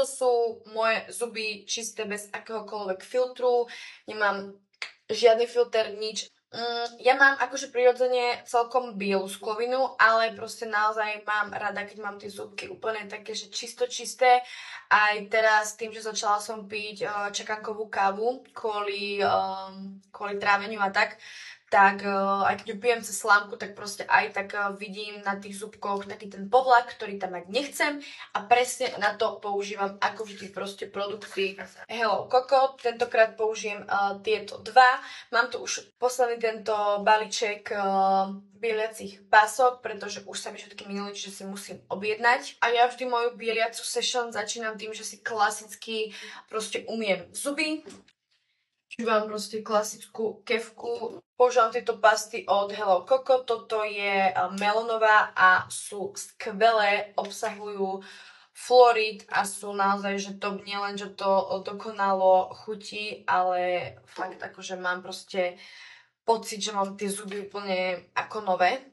toto sú moje zuby čisté bez akéhokoľvek filtru, nemám žiadny filter, nič. Ja mám akože prirodzene celkom bielu sklovinu, ale proste naozaj mám rada, keď mám tie zubky úplne také, že čisté. Aj teraz tým, že začala som piť čakankovú kávu kvôli tráveniu a tak aj keď ju pijem cez slámku, tak proste aj tak vidím na tých zubkoch taký ten povlak, ktorý tam mať nechcem a presne na to používam ako vždy proste produkty Hello Coco. Tentokrát použijem tieto dva. Mám tu už posledný tento balíček bieliacich pások, pretože už sa mi všetky minuli, čiže si musím objednať. A ja vždy moju bieliacu session začínam tým, že si klasicky proste umiem zuby. Mám proste klasickú kefku. Používam tieto pasty od Hello Coco. Toto je melónová a sú skvelé, obsahujú fluorid a sú naozaj, že to nie len, že to dokonalo chutí, ale fakt akože mám proste pocit, že mám tie zuby úplne ako nové.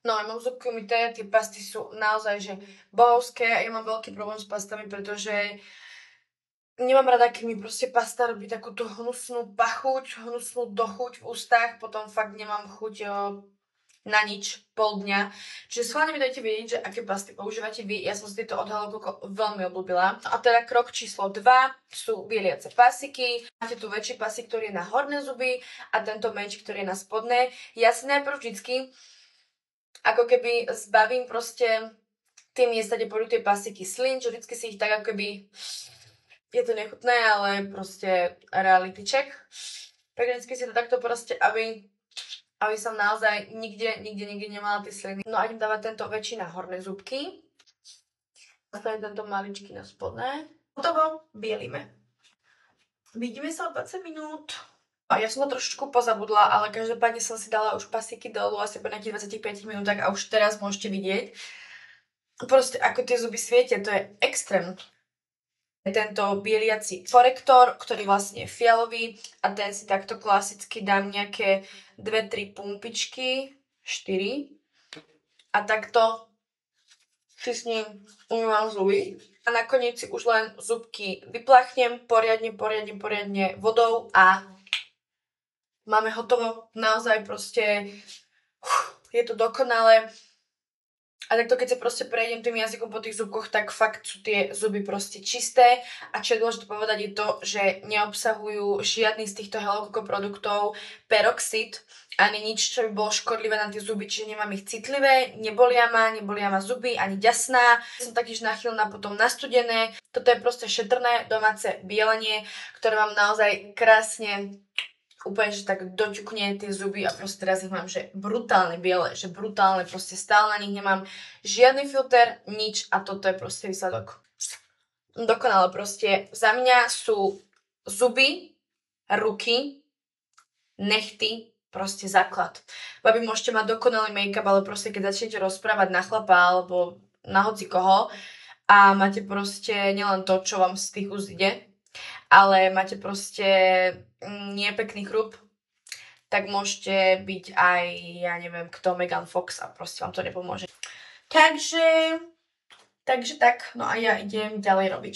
No a mám zubky umyté, tie pasty sú naozaj, že bohovské. Ja mám veľký problém s pastami, pretože nemám rada, keď mi proste pasta robí takúto hnusnú pachuť, hnusnú dochuť v ústach, potom fakt nemám chuť na nič pol dňa. Čiže schválne mi dajte vedieť, že aké pasty používate vy. Ja som si tieto od Hello Coco veľmi obľúbila. A teda krok číslo 2 sú bieliace pasiky. Máte tu väčší pasík, ktorý je na horné zuby a tento menší, ktorý je na spodné. Ja si najprv vždycky ako keby zbavím proste tie miesta, kde pôjdu tie pasiky slin, že vždycky si ich tak ako keby... Je to nechutné, ale proste reality check. Takže vždycky si to takto proste, aby som naozaj nikde nemala tie sliny. No a idem dávať tento väčší na horné zubky. Zostane tento maličký na spodné. Hotovo, bielime. Vidíme sa o 20 minút. A ja som to trošičku pozabudla, ale každopádne som si dala už pasíky dolu asi po nejakých 25 minútach a už teraz môžete vidieť. Proste ako tie zuby svietia, to je extrém. Tento bieliaci korektor, ktorý vlastne je fialový a ten si takto klasicky dám nejaké 2-3 pumpičky, 4 a takto si s ním umývam zuby. A nakoniec si už len zubky vypláchnem poriadne vodou a máme hotovo. Naozaj proste je to dokonalé. A takto keď sa proste prejdem tým jazykom po tých zubkoch, tak fakt sú tie zuby proste čisté. A čo je dôležité povedať je to, že neobsahujú žiadny z týchto Hello Coco produktov peroxid, ani nič, čo by bolo škodlivé na tie zuby, čiže nemám ich citlivé, nebolia ma zuby, ani ďasná. Som taktiež nachylná potom na studené. Toto je proste šetrné domáce bielenie, ktoré vám naozaj krásne úplne, že tak doťukne tie zuby a proste teraz ich mám, že brutálne biele, že brutálne, proste stále na nich nemám žiadny filter, nič a toto je proste výsledok. Dokonale proste. Za mňa sú zuby, ruky, nechty, proste základ. Babi, môžete mať dokonalý make-up, ale proste keď začnete rozprávať na chlapa alebo na hoci koho a máte proste nielen to, čo vám z tých úst ide, ale máte proste nepekný chrup, tak môžete byť aj, ja neviem kto, Megan Fox a proste vám to nepomôže. Takže tak, no a ja idem ďalej robiť.